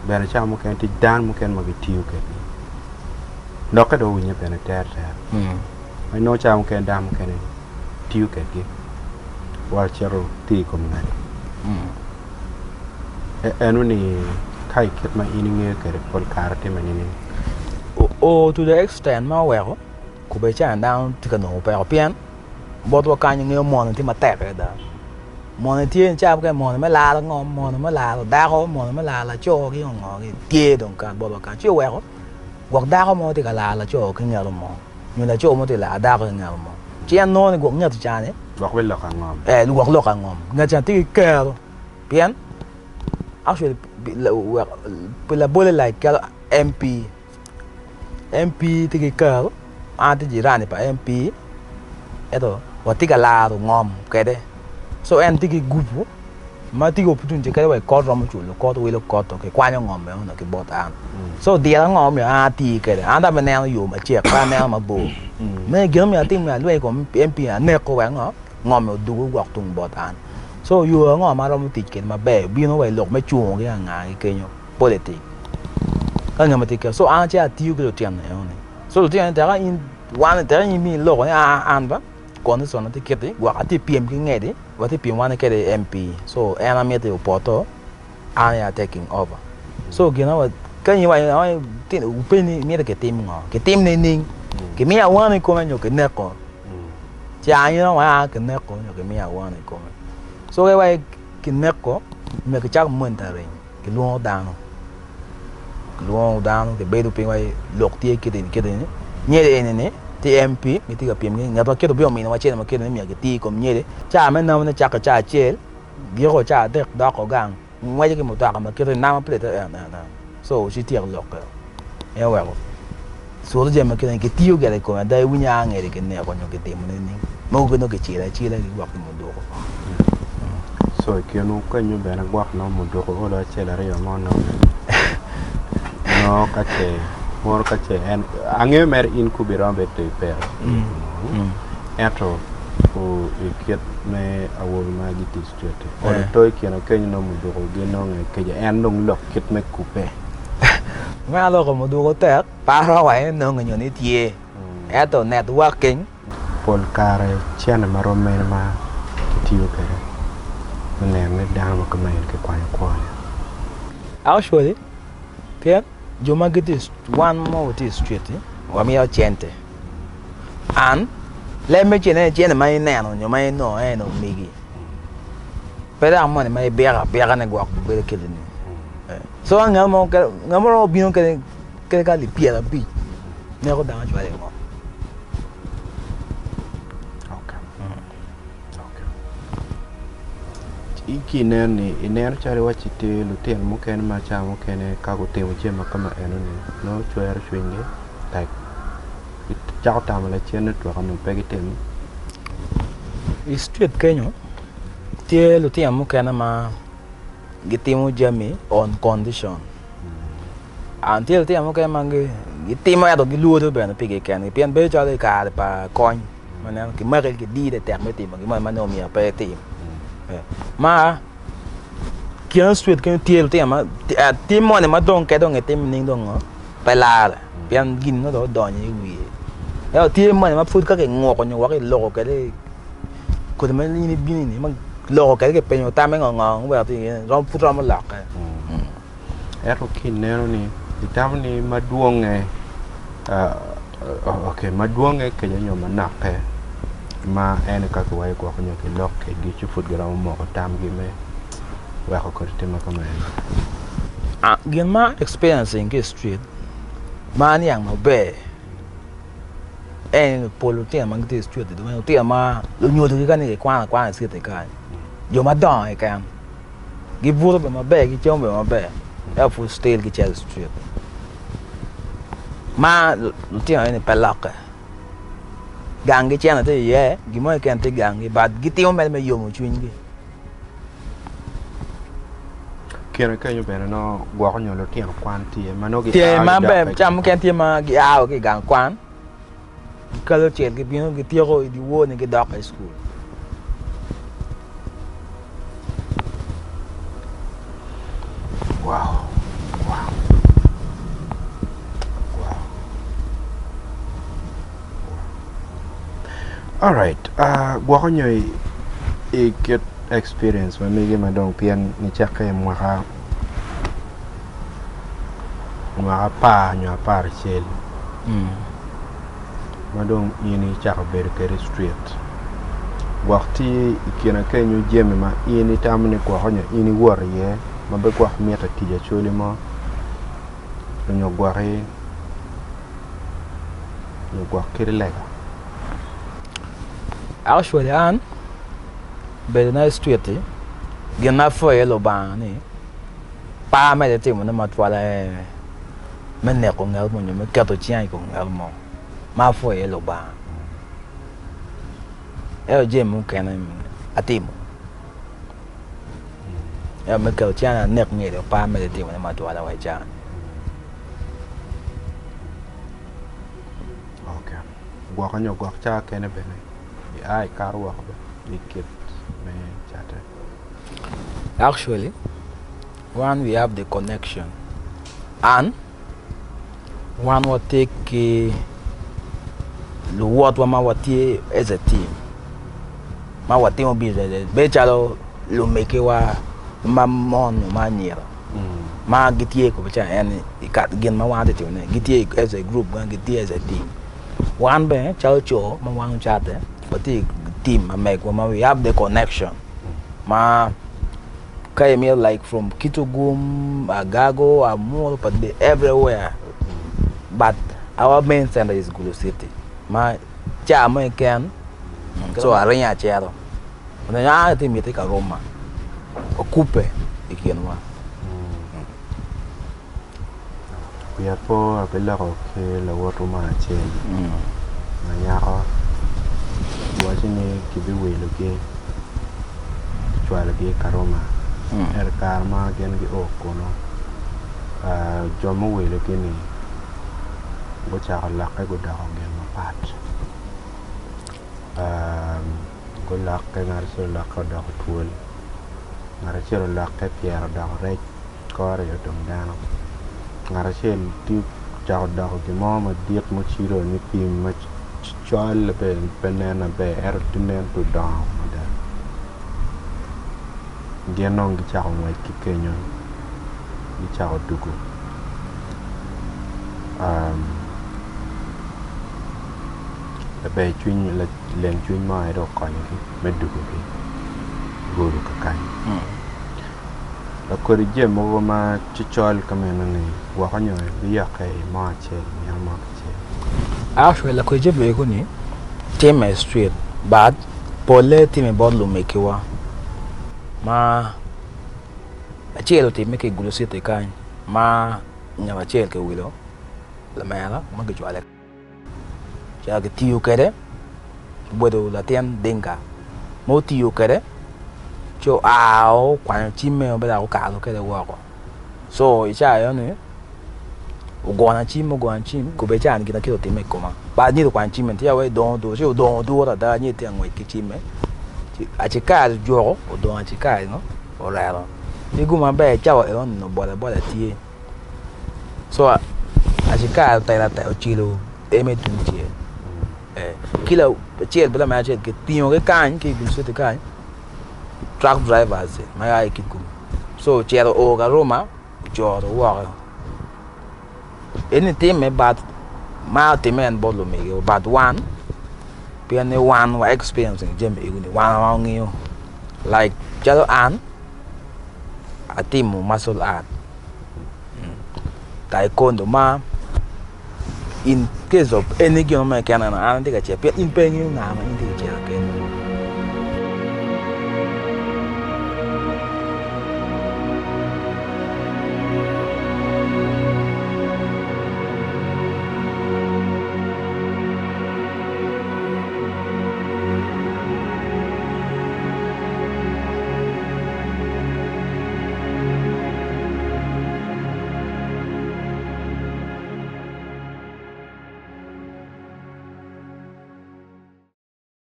bene cha mo ken ti dan mo ken ma gi tiu ke no ka do winye bene ter I know cha mo ken dan mo ken tiu ke gi wal chero ti ko na enu ni kai ket ma ininge ke pol karate manini to the extent ma wero ku be cha down ti ka no pe pian bo to ka nge mo ti ma tek da mo ti cha ke mo me la ngom mo me la da ko mo me la cho ki ngo ki tie dong kan bo ka chi wero gok da ko mo ti ka la cho ki nge mo ni la cho mo ti la da ko nge mo chi an no ni gok nge ti cha ne gok wel ka ngom lu gok lo ka ngom nge cha ti ke pian actually la bole like MP ti ke anti jirani pa MP eto watika la ngom kede so en ti gupu ma ti opportunity kede we ko romo chulo ko to wilo ko to ke kwanyo ngom me no ke botan so dia ngom ya ti kede anda me ne yo ma che pa ne ma bo me gem ya ti me lwe ko MP ne ko wa ngom du gok tung botan so you ngom ma romo ti ke ma be bi no we lok me chu ke nga ke nyo politic ka ngam ti ke so an cha ti ko tiam ne ne so ti an ta in wan ta in mi lo an ba kon so na ti ke ti wa ti PM ki ngedi wa ti PM wan ke MP so ana me te poto an ya taking over so gina wa kan yi wa ti pe ni me ke tim ngo ke tim ne ning ke mi a wan ko nyo ke ne ko cha yi no wa ke ne ko nyo ke mi a wan ko so ke wa ke ne ko me ke cha mo ta re ke lo down ke be do pe wa lok ti ke ni nye ne TMP mi ti ka PM ngi ngato ke do bio mi na wa che na ke ne mi ke ti ko nye cha me na cha ka cha che bi ko cha de da ko gang ngwa ke mo ta ka ma ke na ma ple na so shi ti lo ka e wa ko so je ma ke ne ke ti u ke ko da wi nya nge ke ne ko nyo ke ti mo ne ni mo ko no ke chi la wa ko mo do ko so ke no ka nyu be na gwa no mo do ko la che la re yo mo no no ka che mor ka che en ange mer in ku birambe te per eto o iket me awol ma giti straight o to kieno ken no mu do ge no nge ke en dong lok ket me ku pe ma lo ko mo do ko te pa ro wa no nge ni tie eto networking pol kare chen ma ro me ma tiyo ke ne me da ma ko me ke kwa actually Pierre you might get this one more with this street, or me or gente. And let me change my name on your mind, no, I know me. But I'm money, my bear, and walk with a killing. So I'm more being can get Pierre beat. Never down to anymore. Iki nene iner chari wachite luten muken ma cha muken ka go temo chema kama eno ne no chwer chwinge like it chao tam la chen to kama pegi tem street kenyo tie luten muken ma gitimo jami on condition until tie muken ma gitimo ya do giluo to ben pegi ken pien be cha le ka pa coin manan ki ma ke di de ter meti ma no mi pa tim ma kian street kan tiel tema tim mo ne ma don ke don etim ning don pa la pian gin no do don ni wi e tim mo ne ma fut ka ke ngo ko nyo wa ke lo ke de ko de ma ni bi ni ma lo ke pe nyo ta me ngo ngo wa ti rom fut rom la ka ero kin ne ni ditam ni ma duong okay ma duong ke nyo ma na ke ma en ka ko way ko nyo ke lok ke gi ci fut gram mo ko tam gi me wa ko te ma ko ma gin ma experiencing ke street ma ni ang ma be en polo te ma ngi street do ma te ma lo nyo to ga ni kwa se te ka yo ma don e kan gi vuro be ma be gi chom be ma be e fu style gi chel street ma lo te en pe lak gang cái chen thế ye gi mo ken te gang gi bad gi tio me yo mo chuin gi kero ka yo bene no gwa ko nyolo tiang kwan tie ma no gi tie ma be cham ken tie ma gi a gi gang kwan ka lo chen gi bino gi tio ko di wo ne gi dak school wow All right. Gua nyoy get experience when me madong pian ni chake mwaka pa nyo par chel. Madong ini chaka very straight. Wakti ikina kenyu jeme ma ini tamni kwa honyo ini war ye mabe kwa mieta tija choli mo nyo gware nyo gwa kirilega. Actually, an be na street gina fo yelo ba ni pa me de timo na matwala men ne ko ngal mo me kato chian ko ngal mo ma fo yelo ba e jemu kana atimo e me kato chian ne ko ngelo pa me de timo na matwala wa cha. Okay. Gwa kanyo gwa cha kene bene. I can't walk the kid me chatter. Actually, one we have the connection, and one will take the what ma wati as a team. Ma wati mo be the bechalo lo make wa ma mon ma nyero. Ma gitie ko becha and ikat gen ma wa de ne gitie as a group gan gitie as a team. One be chao cho ma wang chatter. But the team I make when we have the connection. Ma came here like from Kitugum, Agago, Amul, but they everywhere. But our main center is Gulu City. Ma cha mo can so arenya chero. Na ya te mi te ka Roma. Okupe ikienwa. We are po apela ke la woto ma chen. Na ya watching kibi wilo ke chwala ke karoma karma gen gi okono jomo wilo ke ni go cha la ka go da gen ma pat go la ka ngar so la ka da tuol ngar che la ka pier da re ko re dom dano ngar che ti cha da go mo ma diet mo chiro ni pim ma Chal penena be ertinen to down da genong gi chaw moy ki kenyo gi chaw dugu be twin la len twin ma ro ko ni me dugu bi golu ka kai la ko je mo ma ci chol kamena ni wa ko nyoy bi ya kay ma che ya ma che. Actually, la koje be ko ni team street but pole team about lo mekewa ma achelo team make Gulu City kan ma nyama chel ke wilo la mala ma ge jwale ja ge tiyo kede bodo la tien denga mo tiyo kede cho ao kwan chime be da ko ka lo kede wo ko so icha yo ni ugona chim ko be chan gina kilo time koma ba ni do kwan chim ntia we don do so don do da ni te ngwe ki chime a chika jo o don a chika no o raro ni guma be cha o no bola tie so a chika ta la ta o chilo e me tunche kila chiel bela ma chiel ke tio ke kan ke Gulu City kan truck drivers ma ya ki kum so chielo o ga Roma jo do wa anything about my team and bottle me but one piano one was experiencing gym one you like jalo an a team muscle art taekwondo ma in case of any game man can and I think I in paying you now in the